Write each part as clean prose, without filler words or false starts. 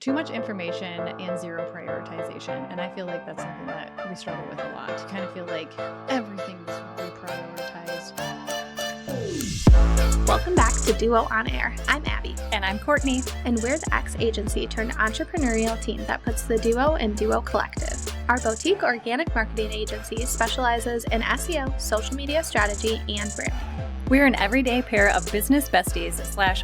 too much information and zero prioritization. And I feel like that's something that we struggle with a lot. You kind of feel like everything needs to be prioritized. Welcome back to Duo On Air. I'm Abby. And I'm Courtney. And we're the ex-agency turned entrepreneurial team that puts the Duo in Duo Collective. Our boutique organic marketing agency specializes in SEO, social media strategy, and branding. We're an everyday pair of business besties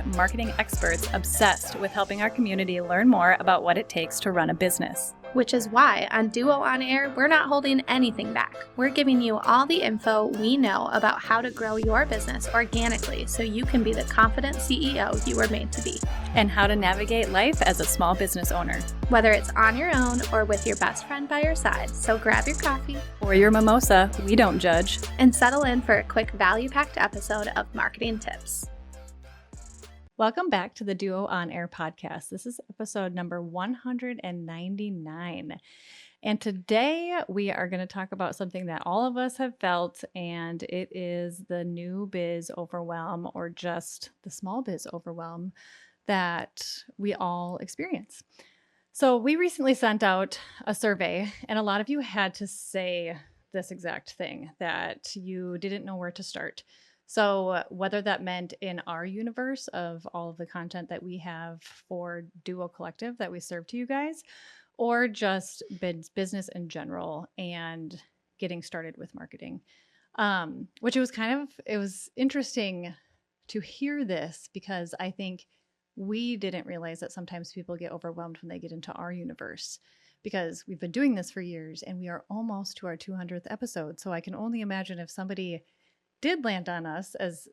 / marketing experts obsessed with helping our community learn more about what it takes to run a business. Which is why on Duo On Air, we're not holding anything back. We're giving you all the info we know about how to grow your business organically so you can be the confident CEO you were made to be. And how to navigate life as a small business owner. Whether it's on your own or with your best friend by your side, so grab your coffee or your mimosa, we don't judge, and settle in for a quick value-packed episode of Marketing Tips. Welcome back to the Duo On Air podcast. This is episode number 199. And today we are going to talk about something that all of us have felt, and it is the new biz overwhelm, or just the small biz overwhelm that we all experience. So we recently sent out a survey, and a lot of you had to say this exact thing, that you didn't know where to start. So whether that meant in our universe of all of the content that we have for Duo Collective that we serve to you guys, or just business in general and getting started with marketing, which it was interesting to hear this, because I think we didn't realize that sometimes people get overwhelmed when they get into our universe, because we've been doing this for years and we are almost to our 200th episode. So I can only imagine if somebody did land on us as,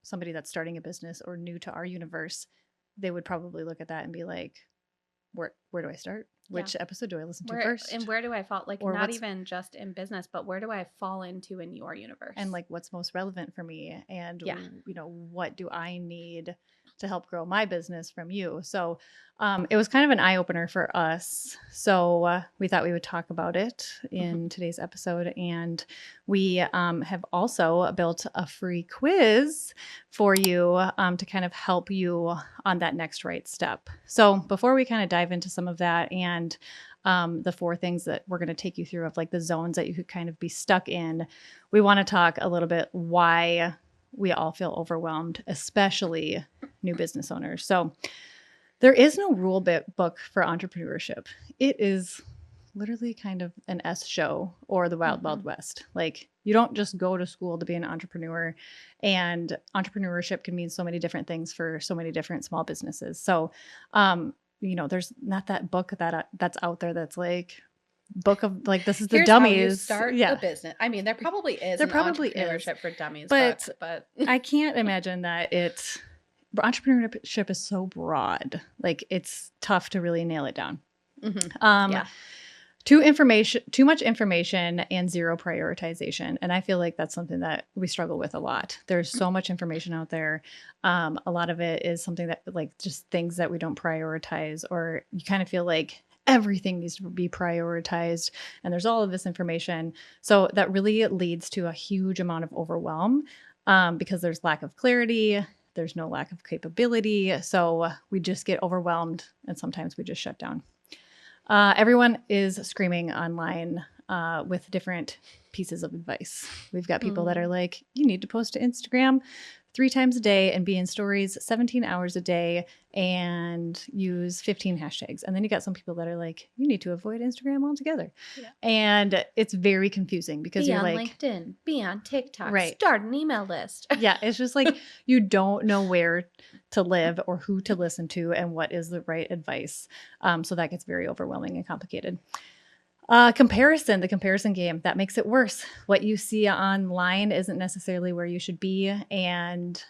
somebody that's starting a business or new to our universe, they would probably look at that and be like, where do I start? Which episode do I listen to first? And where do I fall? Like, or not even just in business, but where do I fall into in your universe? And like, what's most relevant for me? And, what do I need to help grow my business from you? So it was kind of an eye-opener for us. So we thought we would talk about it in today's episode. And we have also built a free quiz for you to kind of help you on that next right step. So before we kind of dive into some of that and the 4 things that we're going to take you through of like the zones that you could kind of be stuck in, we want to talk a little bit why we all feel overwhelmed, especially new business owners. So there is no rule book for entrepreneurship. It is literally kind of an S show or the Wild Wild West. Like, you don't just go to school to be an entrepreneur, and entrepreneurship can mean so many different things for so many different small businesses. So, there's not that book that's out there that's like book of like, this is the Here's dummies. How you start a business. I mean, there probably is entrepreneurship for dummies, but I can't imagine that entrepreneurship is so broad. Like, it's tough to really nail it down. Too much information and zero prioritization. And I feel like that's something that we struggle with a lot. There's so much information out there. A lot of it is something that like just things that we don't prioritize, or you kind of feel like everything needs to be prioritized and there's all of this information. So that really leads to a huge amount of overwhelm because there's lack of clarity. There's no lack of capability. So we just get overwhelmed and sometimes we just shut down. Everyone is screaming online with different pieces of advice. We've got people that are like, you need to post to Instagram 3 times a day and be in stories 17 hours a day and use 15 hashtags. And then you got some people that are like, you need to avoid Instagram altogether. Yeah. And it's very confusing because be you're on like, LinkedIn, be on TikTok, right. Start an email list. Yeah. It's just like, you don't know where to live or who to listen to and what is the right advice. So that gets very overwhelming and complicated. The comparison game, that makes it worse. What you see online isn't necessarily where you should be, and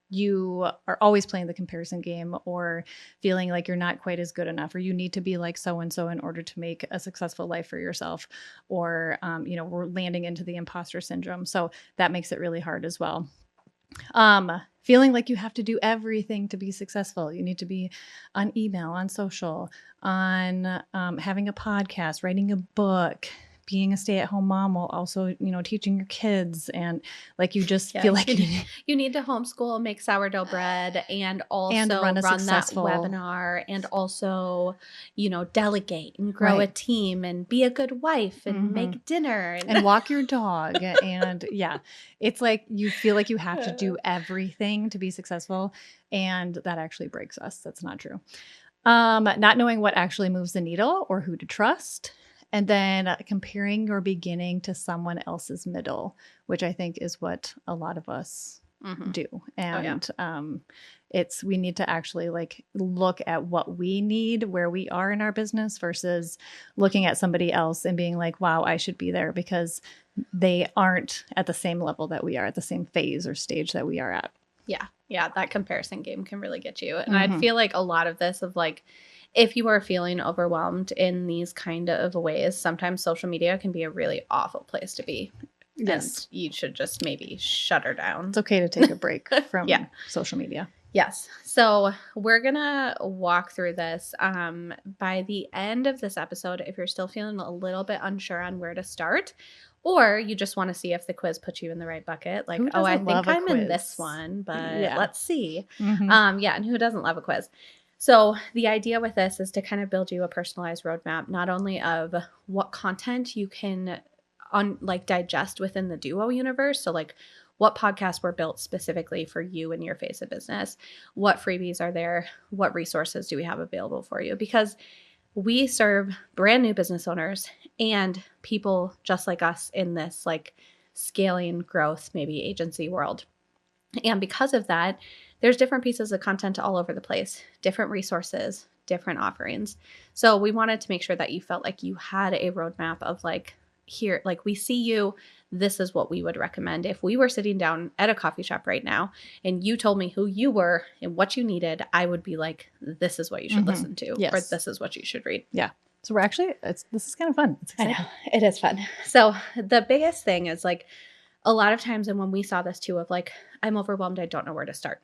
you are always playing the comparison game or feeling like you're not quite as good enough, or you need to be like so-and-so in order to make a successful life for yourself, or, we're landing into the imposter syndrome. So that makes it really hard as well. Feeling like you have to do everything to be successful. You need to be on email, on social, on having a podcast, writing a book, being a stay-at-home mom while also, teaching your kids, and like you just feel like you need to homeschool, make sourdough bread, and also and run a run that successful webinar, and also, delegate and grow a team and be a good wife and make dinner and walk your dog. And yeah, it's like you feel like you have to do everything to be successful. And that actually breaks us. That's not true. Not knowing what actually moves the needle or who to trust. And then comparing your beginning to someone else's middle, which I think is what a lot of us do. And we need to actually like look at what we need, where we are in our business versus looking at somebody else and being like, wow, I should be there, because they aren't at the same level that we are, at the same phase or stage that we are at. Yeah. Yeah. That comparison game can really get you. And I feel like a lot of this of like, if you are feeling overwhelmed in these kind of ways, sometimes social media can be a really awful place to be. Yes. And you should just maybe shut her down. It's okay to take a break from social media. Yes. So we're going to walk through this. By the end of this episode, if you're still feeling a little bit unsure on where to start, or you just want to see if the quiz puts you in the right bucket, like, oh, I think I'm in this one, but let's see. And who doesn't love a quiz? So the idea with this is to kind of build you a personalized roadmap, not only of what content you can digest within the Duo universe. So like what podcasts were built specifically for you and your phase of business, what freebies are there, what resources do we have available for you? Because we serve brand new business owners and people just like us in this like scaling growth, maybe agency world. And because of that, there's different pieces of content all over the place, different resources, different offerings. So we wanted to make sure that you felt like you had a roadmap of like, here, like we see you, this is what we would recommend. If we were sitting down at a coffee shop right now and you told me who you were and what you needed, I would be like, this is what you should listen to, or this is what you should read. Yeah. So we're actually, this is kind of fun. It's exciting. I know, it is fun. So the biggest thing is like a lot of times, and when we saw this too, of like, I'm overwhelmed, I don't know where to start.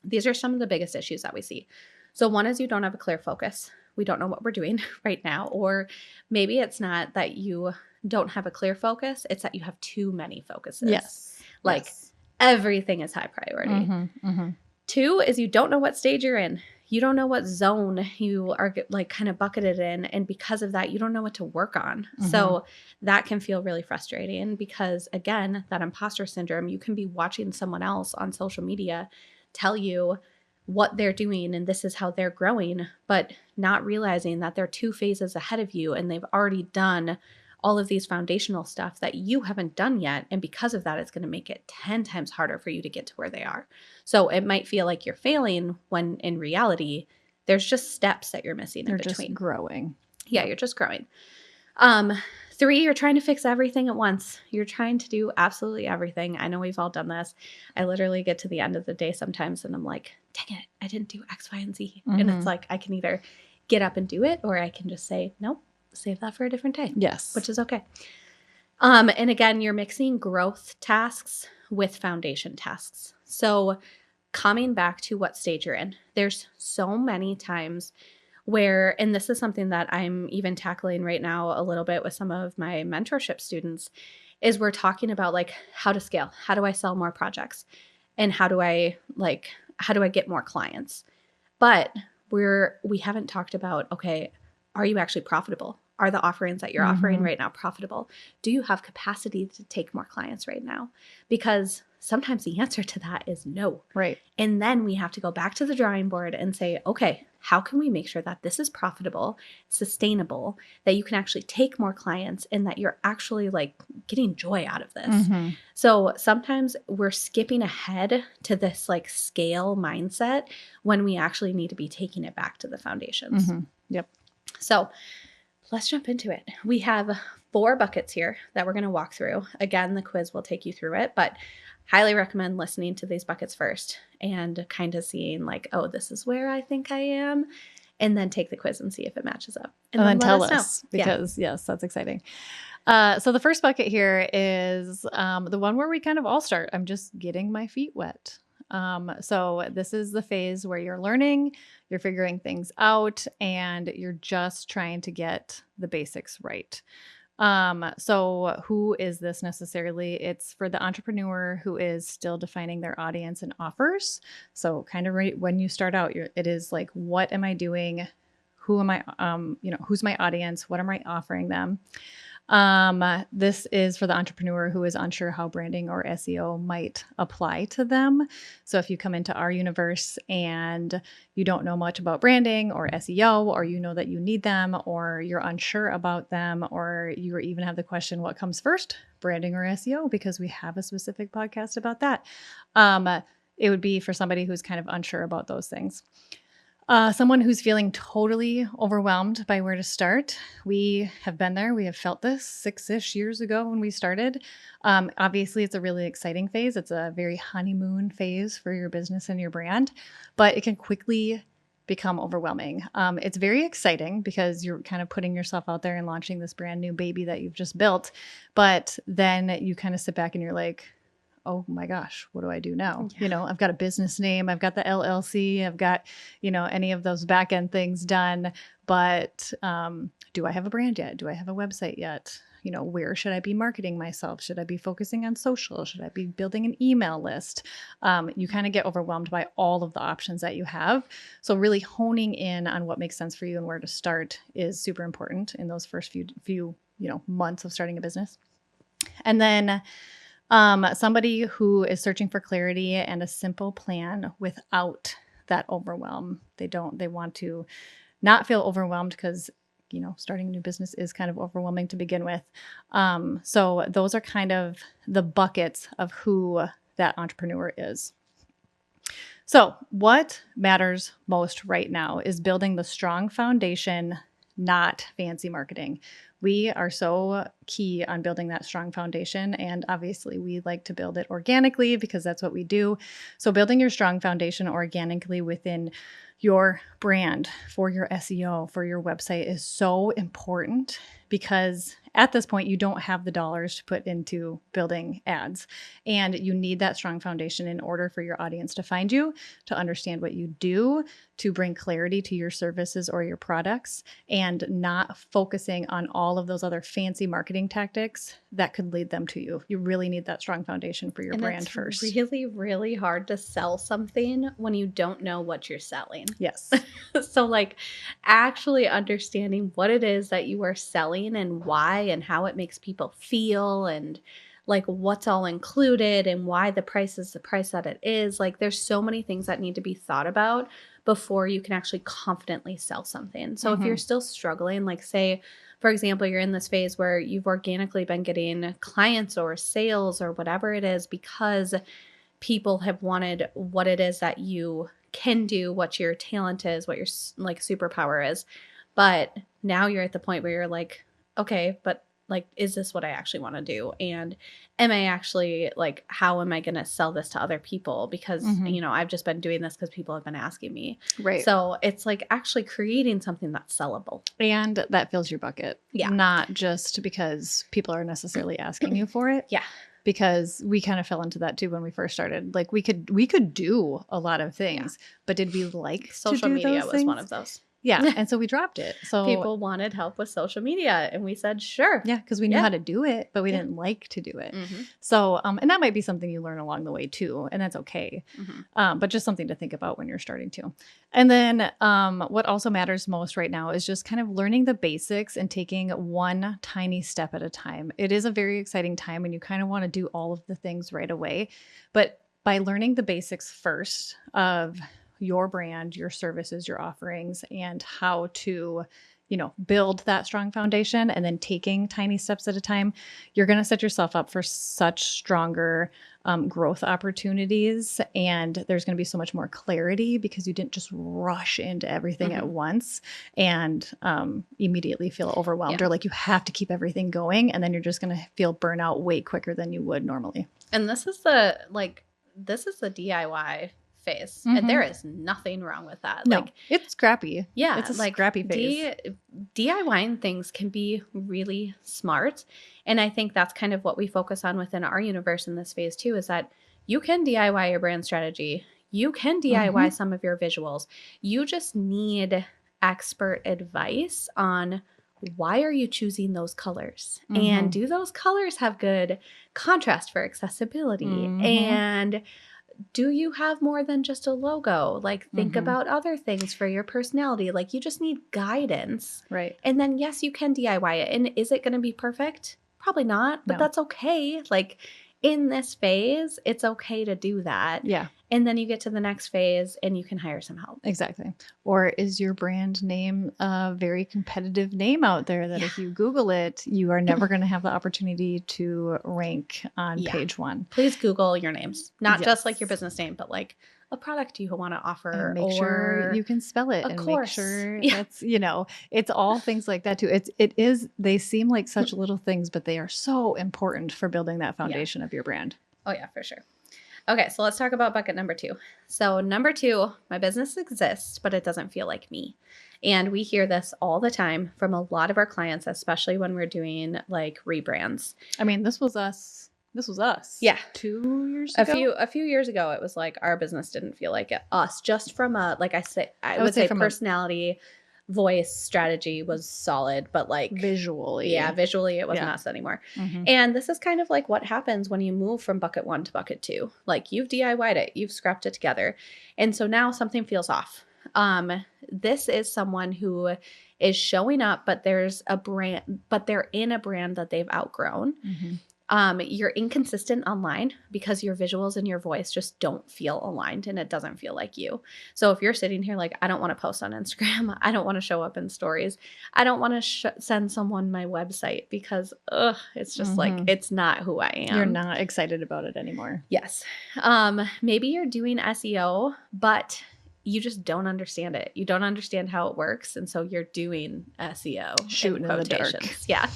These are some of the biggest issues that we see. So one is you don't have a clear focus. We don't know what we're doing right now. Or maybe it's not that you don't have a clear focus. It's that you have too many focuses. Yes. Like everything is high priority. Two is you don't know what stage you're in. You don't know what zone you are like kind of bucketed in. And because of that, you don't know what to work on. So that can feel really frustrating because again, that imposter syndrome, you can be watching someone else on social media tell you what they're doing and this is how they're growing, but not realizing that they're 2 phases ahead of you and they've already done all of these foundational stuff that you haven't done yet. And because of that, it's going to make it 10 times harder for you to get to where they are. So it might feel like you're failing when in reality, there's just steps that you're missing in between. You're just growing. Yeah, you're just growing. 3, you're trying to fix everything at once. You're trying to do absolutely everything. I know we've all done this. I literally get to the end of the day sometimes and I'm like, dang it, I didn't do X, Y, and Z. And it's like, I can either get up and do it, or I can just say, nope, save that for a different day. Yes. Which is okay. And again, you're mixing growth tasks with foundation tasks. So coming back to what stage you're in, there's so many times where, and this is something that I'm even tackling right now a little bit with some of my mentorship students, is we're talking about like how to scale. How do I sell more projects? And how do I get more clients? But we haven't talked about, okay, are you actually profitable? Are the offerings that you're offering right now profitable? Do you have capacity to take more clients right now? Because sometimes the answer to that is no. Right. And then we have to go back to the drawing board and say, okay, how can we make sure that this is profitable, sustainable, that you can actually take more clients and that you're actually like getting joy out of this? So sometimes we're skipping ahead to this like scale mindset when we actually need to be taking it back to the foundations. Yep. So let's jump into it. We have 4 buckets here that we're going to walk through. Again, the quiz will take you through it, but highly recommend listening to these buckets first and kind of seeing like, oh, this is where I think I am. And then take the quiz and see if it matches up. And then tell us because yes, that's exciting. So the first bucket here is the one where we kind of all start. I'm just getting my feet wet. So this is the phase where you're learning, you're figuring things out, and you're just trying to get the basics right. So who is this necessarily? It's for the entrepreneur who is still defining their audience and offers. So kind of right when you start out, it is like, what am I doing? Who am I, who's my audience? What am I offering them? This is for the entrepreneur who is unsure how branding or SEO might apply to them. So if you come into our universe and you don't know much about branding or SEO, or you know that you need them, or you're unsure about them, or you even have the question, what comes first, branding or SEO? Because we have a specific podcast about that. It would be for somebody who's kind of unsure about those things. Someone who's feeling totally overwhelmed by where to start. We have been there. We have felt this 6-ish years ago when we started. Obviously, it's a really exciting phase. It's a very honeymoon phase for your business and your brand, but it can quickly become overwhelming. It's very exciting because you're kind of putting yourself out there and launching this brand new baby that you've just built. But then you kind of sit back and you're like, oh my gosh, what do I do now? Yeah. I've got a business name, I've got the LLC, I've got, any of those back end things done. But do I have a brand yet? Do I have a website yet? Where should I be marketing myself? Should I be focusing on social? Should I be building an email list? You kind of get overwhelmed by all of the options that you have. So really honing in on what makes sense for you and where to start is super important in those first few months of starting a business. And then somebody who is searching for clarity and a simple plan without that overwhelm. They want to not feel overwhelmed because, starting a new business is kind of overwhelming to begin with. So those are kind of the buckets of who that entrepreneur is. So what matters most right now is building the strong foundation, not fancy marketing. We are so key on building that strong foundation. And obviously we like to build it organically because that's what we do. So building your strong foundation organically within your brand, for your SEO, for your website is so important because at this point, you don't have the dollars to put into building ads. And you need that strong foundation in order for your audience to find you, to understand what you do, to bring clarity to your services or your products, and not focusing on all of those other fancy marketing tactics that could lead them to you. You really need that strong foundation for your brand first. It's really, really hard to sell something when you don't know what you're selling. Yes. So like actually understanding what it is that you are selling and why and how it makes people feel and like what's all included and why the price is the price that it is. Like there's so many things that need to be thought about before you can actually confidently sell something. So if you're still struggling, like say, for example, you're in this phase where you've organically been getting clients or sales or whatever it is because people have wanted what it is that you can do, what your talent is, what your like superpower is. But now you're at the point where you're like, okay, but like, is this what I actually want to do? And am I actually like, how am I going to sell this to other people? Because, I've just been doing this because people have been asking me. Right. So it's like actually creating something that's sellable. And that fills your bucket. Yeah. Not just because people are necessarily asking you for it. Yeah. Because we kind of fell into that too when we first started. Like we could do a lot of things, but did we like social to do media those was things? one of those. Yeah. And so we dropped it. So people wanted help with social media and we said, sure. Yeah. Because we knew how to do it, but we didn't like to do it. Mm-hmm. So, and that might be something you learn along the way too. And that's okay. Mm-hmm. But just something to think about when you're starting to. And then what also matters most right now is just kind of learning the basics and taking one tiny step at a time. It is a very exciting time and you kind of want to do all of the things right away. But by learning the basics first of your brand, your services, your offerings, and how to, build that strong foundation and then taking tiny steps at a time, you're going to set yourself up for such stronger growth opportunities. And there's going to be so much more clarity because you didn't just rush into everything at once and immediately feel overwhelmed or like you have to keep everything going. And then you're just going to feel burnout way quicker than you would normally. And this is the DIY phase. And there is nothing wrong with that. No, like it's scrappy. Yeah. It's a scrappy phase. DIYing things can be really smart. And I think that's kind of what we focus on within our universe in this phase too, is that you can DIY your brand strategy. You can DIY some of your visuals. You just need expert advice on why are you choosing those colors? And do those colors have good contrast for accessibility? And do you have more than just a logo? Like, think about other things for your personality. Like, you just need guidance. Right. And then, yes, you can DIY it. And is it going to be perfect? Probably not, but that's okay. Like, in this phase, it's okay to do that. Yeah. And then you get to the next phase and you can hire some help. Exactly. Or is your brand name a very competitive name out there that if you Google it, you are never going to have the opportunity to rank on page 1? Please Google your names. Not just like your business name, but like a product you want to offer. And make sure you can spell it and make sure that's, it's all things like that too. It is, they seem like such little things, but they are so important for building that foundation of your brand. Oh yeah, for sure. Okay, so let's talk about bucket number 2. So number 2, my business exists, but it doesn't feel like me. And we hear this all the time from a lot of our clients, especially when we're doing like rebrands. I mean, this was us. Yeah. 2 years ago? A few years ago, it was like our business didn't feel like us. Just from a, like I would say personality, voice, strategy was solid, but like visually it wasn't us anymore. And this is kind of like what happens when you move from bucket 1 to bucket 2. Like, you've DIY'd it, you've scrapped it together, and so now something feels off. This is someone who is showing up, but there's a brand, but they're in a brand that they've outgrown. You're inconsistent online because your visuals and your voice just don't feel aligned, and it doesn't feel like you. So if you're sitting here like, I don't want to post on Instagram, I don't want to show up in stories, I don't want to send someone my website because it's just like, it's not who I am. You're not excited about it anymore. Yes. Maybe you're doing SEO, but you just don't understand it. You don't understand how it works. And so you're doing SEO. Shooting in the dark. Yeah.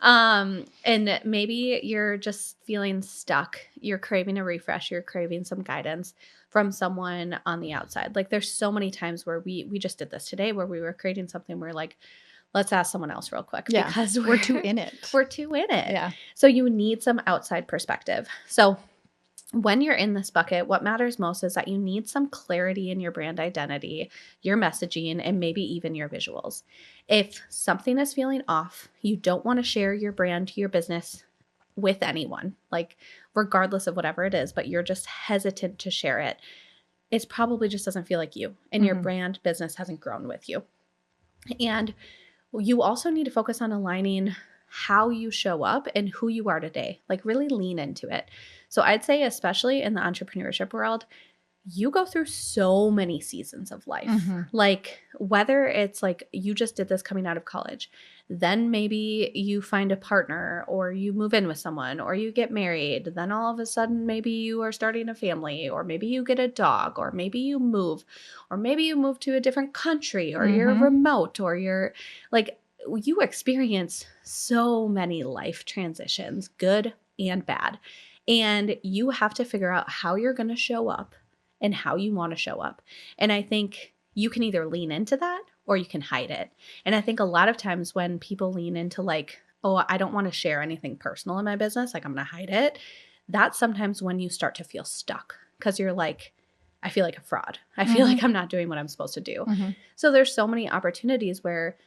And maybe you're just feeling stuck. You're craving a refresh. You're craving some guidance from someone on the outside. Like, there's so many times where we just did this today, where we were creating something. We're like, let's ask someone else real quick because we're too in it. We're too in it. Yeah. So you need some outside perspective. So when you're in this bucket, what matters most is that you need some clarity in your brand identity, your messaging, and maybe even your visuals. If something is feeling off, you don't want to share your brand, your business with anyone, like regardless of whatever it is, but you're just hesitant to share it. It probably just doesn't feel like you, and your brand business hasn't grown with you. And you also need to focus on aligning how you show up and who you are today. Like, really lean into it. So I'd say, especially in the entrepreneurship world, you go through so many seasons of life. Like, whether it's like you just did this coming out of college, then maybe you find a partner, or you move in with someone, or you get married. Then all of a sudden, maybe you are starting a family, or maybe you get a dog, or maybe you move, or maybe you move to a different country, or you're remote, or you're like, you experience so many life transitions, good and bad. And you have to figure out how you're going to show up and how you want to show up. And I think you can either lean into that or you can hide it. And I think a lot of times when people lean into like, oh, I don't want to share anything personal in my business, like I'm going to hide it, that's sometimes when you start to feel stuck, because you're like, I feel like a fraud. I feel like I'm not doing what I'm supposed to do. So there's so many opportunities where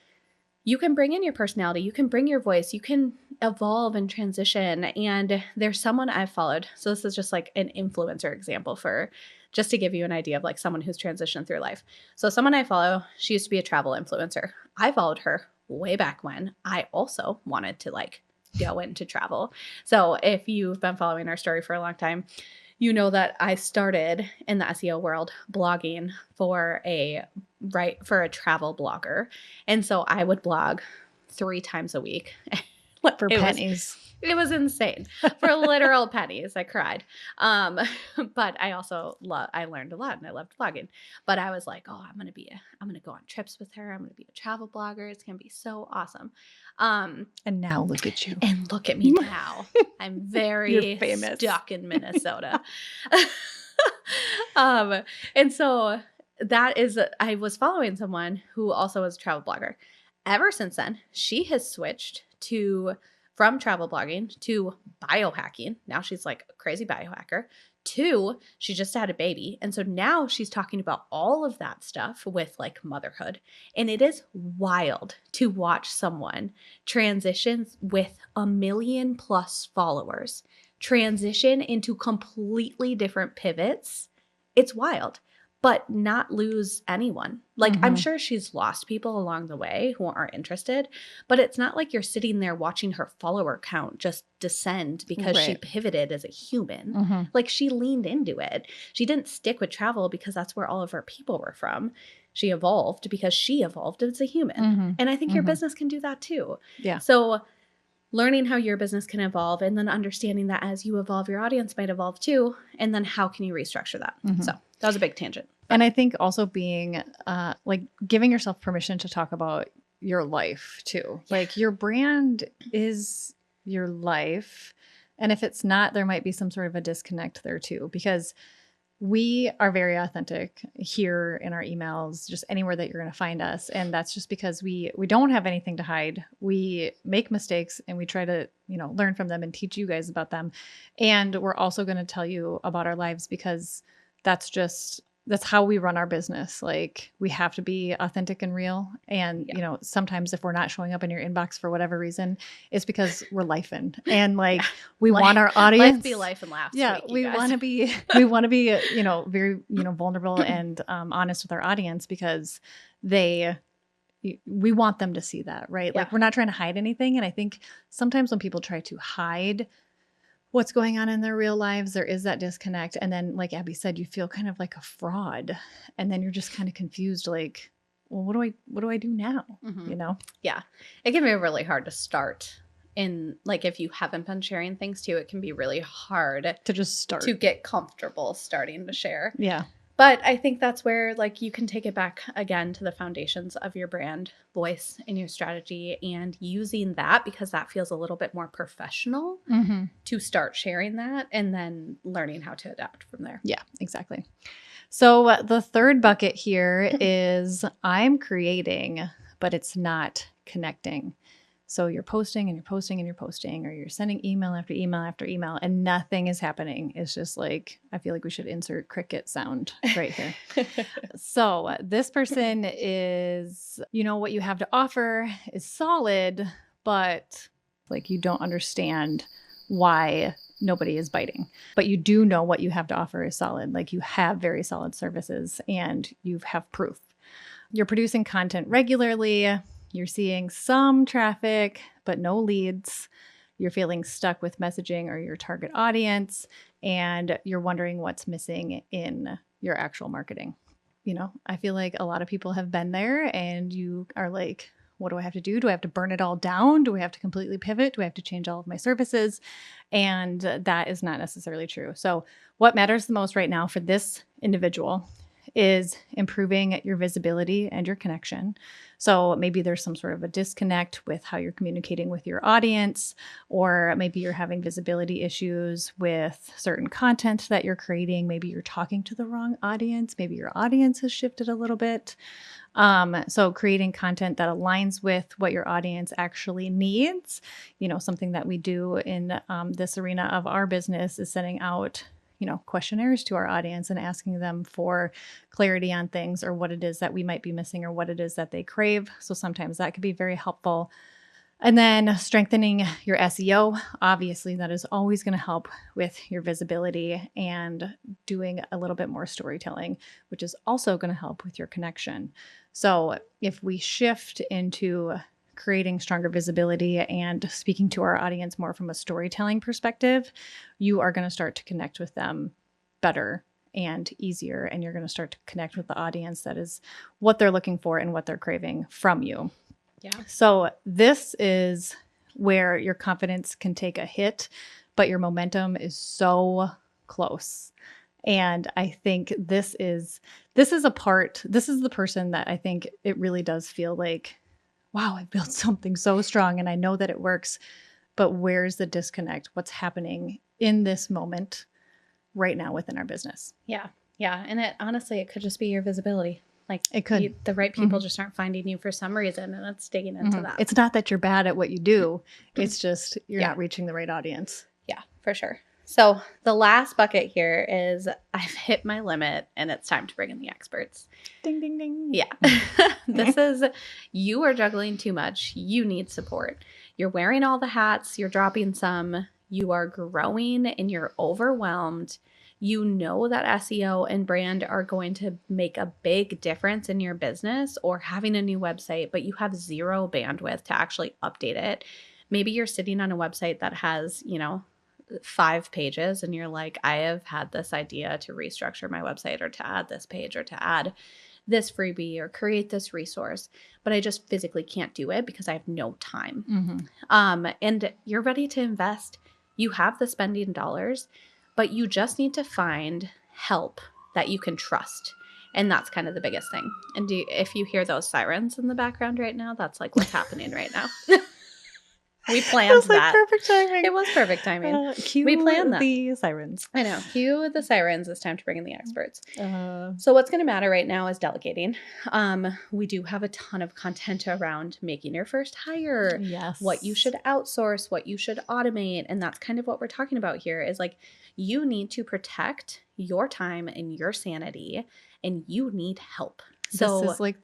you can bring in your personality, you can bring your voice, you can evolve and transition. And there's someone I've followed. So this is just like an influencer example, for just to give you an idea of like someone who's transitioned through life. So someone I follow, she used to be a travel influencer. I followed her way back when I also wanted to like go into travel. So if you've been following our story for a long time, you know that I started in the SEO world blogging for a travel blogger. And so I would blog 3 times a week. For pennies. It was insane. For literal pennies. I cried. But I also I learned a lot, and I loved blogging. But I was like, oh, I'm going to go on trips with her. I'm going to be a travel blogger. It's going to be so awesome. And now look at you. And look at me now. I'm very famous. Stuck in Minnesota. And so I was following someone who also was a travel blogger. Ever since then, she has switched to from travel blogging to biohacking. Now she's like a crazy biohacker. 2, she just had a baby. And so now she's talking about all of that stuff with like motherhood. And it is wild to watch someone transition with 1 million+ followers, transition into completely different pivots. It's wild, but not lose anyone. Like, I'm sure she's lost people along the way who aren't interested, but it's not like you're sitting there watching her follower count just descend because she Right. pivoted as a human. Like, she leaned into it. She didn't stick with travel because that's where all of her people were from. She evolved because she evolved as a human. And I think your business can do that too. Yeah. So learning how your business can evolve and then understanding that as you evolve, your audience might evolve too. And then how can you restructure that? So that was a big tangent. And I think also being like giving yourself permission to talk about your life too. Like your brand is your life. And if it's not, there might be some sort of a disconnect there too, because we are very authentic here in our emails, just anywhere that you're going to find us. And that's just because we don't have anything to hide. We make mistakes and we try to, learn from them and teach you guys about them. And we're also going to tell you about our lives because that's how we run our business. Like we have to be authentic and real. And, sometimes if we're not showing up in your inbox for whatever reason, it's because we're lifing and like we want our audience. Let's be life and laughs. Yeah. We want to be, very, vulnerable and honest with our audience because we want them to see that, right? Yeah. Like we're not trying to hide anything. And I think sometimes when people try to hide what's going on in their real lives, there is that disconnect. And then like Abby said, you feel kind of like a fraud and then you're just kind of confused. Like, well, what do I do now? Yeah. It can be really hard to start in like, if you haven't been sharing things too, it can be really hard to just start to get comfortable starting to share. Yeah. But I think that's where like you can take it back again to the foundations of your brand voice and your strategy and using that because that feels a little bit more professional to start sharing that and then learning how to adapt from there. Yeah, exactly. So the third bucket here is I'm creating, but it's not connecting. So you're posting and you're posting and you're posting, or you're sending email after email after email and nothing is happening. It's just like, I feel like we should insert cricket sound right here. So this person is, what you have to offer is solid, but like you don't understand why nobody is biting. But you do know what you have to offer is solid. Like you have very solid services and you have proof. You're producing content regularly. You're seeing some traffic, but no leads. You're feeling stuck with messaging or your target audience, and you're wondering what's missing in your actual marketing. I feel like a lot of people have been there and you are like, what do I have to do? Do I have to burn it all down? Do I have to completely pivot? Do I have to change all of my services? And that is not necessarily true. So what matters the most right now for this individual is improving your visibility and your connection. So maybe there's some sort of a disconnect with how you're communicating with your audience, or maybe you're having visibility issues with certain content that you're creating. Maybe you're talking to the wrong audience. Maybe your audience has shifted a little bit. So creating content that aligns with what your audience actually needs. Something that we do in this arena of our business is sending out questionnaires to our audience and asking them for clarity on things or what it is that we might be missing or what it is that they crave. So sometimes that could be very helpful. And then strengthening your SEO, obviously that is always going to help with your visibility, and doing a little bit more storytelling, which is also going to help with your connection. So if we shift into creating stronger visibility and speaking to our audience more from a storytelling perspective, you are going to start to connect with them better and easier. And you're going to start to connect with the audience that is what they're looking for and what they're craving from you. Yeah. So this is where your confidence can take a hit, but your momentum is so close. And I think this is the person that I think it really does feel like, wow, I built something so strong and I know that it works, but where's the disconnect? What's happening in this moment right now within our business? Yeah. Yeah. And honestly, it could just be your visibility. Like It could. the right people just aren't finding you for some reason, and it's digging into that. It's not that you're bad at what you do. It's just you're Yeah. not reaching the right audience. Yeah, for sure. So the last bucket here is I've hit my limit and it's time to bring in the experts. Ding, ding, ding. Yeah. This is, you are juggling too much. You need support. You're wearing all the hats. You're dropping some. You are growing and you're overwhelmed. You know that SEO and brand are going to make a big difference in your business or having a new website, but you have zero bandwidth to actually update it. Maybe you're sitting on a website that has, 5 pages and you're like, I have had this idea to restructure my website or to add this page or to add this freebie or create this resource, but I just physically can't do it because I have no time. And you're ready to invest. You have the spending dollars, but you just need to find help that you can trust. And that's kind of the biggest thing. And if you hear those sirens in the background right now, that's like what's happening right now. We planned It was like that. perfect timing. It was perfect timing. Cue We planned that. the sirens. I know. Cue the sirens. It's time to bring in the experts. So what's going to matter right now is delegating. We do have a ton of content around making your first hire, Yes. what you should outsource, what you should automate. And that's kind of what we're talking about here is like, you need to protect your time and your sanity and you need help. So this is like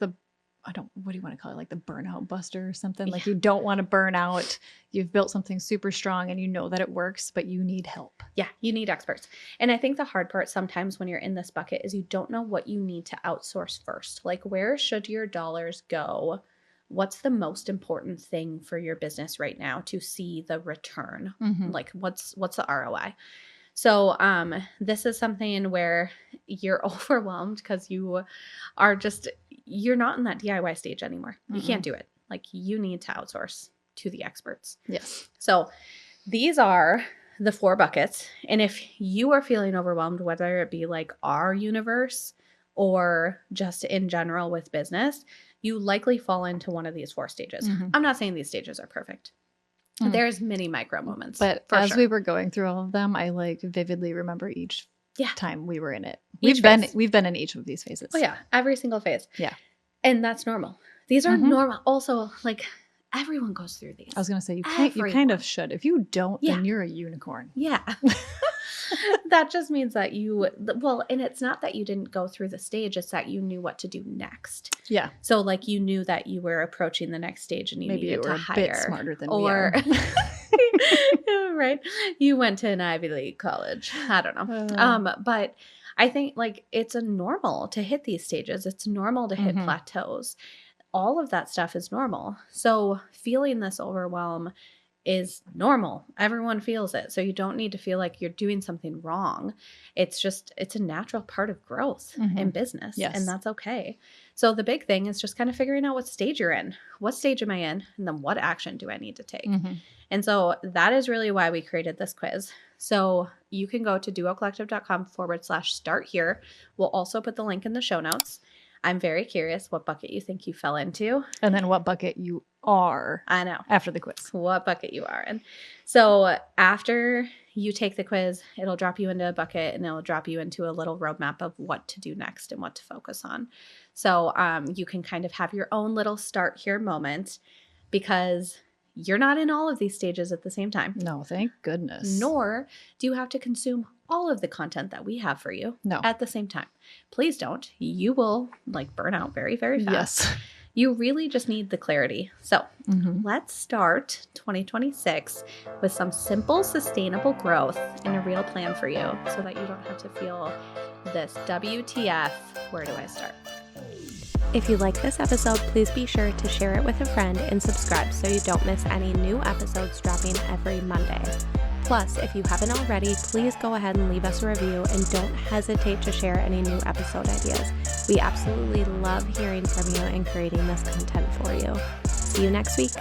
what do you want to call it? Like the burnout buster or something? Like you don't want to burn out. You've built something super strong and you know that it works, but you need help. yeah, you need experts. And I think the hard part sometimes when you're in this bucket is you don't know what you need to outsource first. Like where should your dollars go? What's the most important thing for your business right now to see the return? Like what's the ROI? So this is something where you're overwhelmed because you're not in that DIY stage anymore. You can't do it. Like you need to outsource to the experts. Yes. So these are the 4 buckets. And if you are feeling overwhelmed, whether it be like our universe or just in general with business, you likely fall into one of these 4 stages. I'm not saying these stages are perfect. There's many micro moments. But for as sure. we were going through all of them, I like vividly remember each time we were in it. Each We've been in each of these phases. Oh yeah, every single phase. Yeah. And that's normal. These are normal. Also, like everyone goes through these. I was going to say you kind of should. If you don't, then you're a unicorn. Yeah. That just means that and it's not that you didn't go through the stage, it's that you knew what to do next. Yeah. So like you knew that you were approaching the next stage and you needed to hire. Maybe you were a bit smarter than we are. Right. You went to an Ivy League college. I don't know. But I think like it's a normal to hit these stages. It's normal to hit plateaus. All of that stuff is normal. So feeling this overwhelm is normal. Everyone feels it. So you don't need to feel like you're doing something wrong. It's a natural part of growth in business. Yes. And that's okay. So the big thing is just kind of figuring out what stage you're in. What stage am I in? And then what action do I need to take? And so that is really why we created this quiz. So you can go to duocollective.com/start here. We'll also put the link in the show notes. I'm very curious what bucket you think you fell into. And then what bucket you are. I know. After the quiz. What bucket you are in. So after you take the quiz, it'll drop you into a bucket and it'll drop you into a little roadmap of what to do next and what to focus on. So you can kind of have your own little start here moment because you're not in all of these stages at the same time. No, thank goodness. Nor do you have to consume all of the content that we have for you at the same time. Please don't. You will burn out very, very fast. Yes. You really just need the clarity. So let's start 2026 with some simple, sustainable growth and a real plan for you so that you don't have to feel this WTF, where do I start? If you like this episode, please be sure to share it with a friend and subscribe so you don't miss any new episodes dropping every Monday. Plus, if you haven't already, please go ahead and leave us a review and don't hesitate to share any new episode ideas. We absolutely love hearing from you and creating this content for you. See you next week.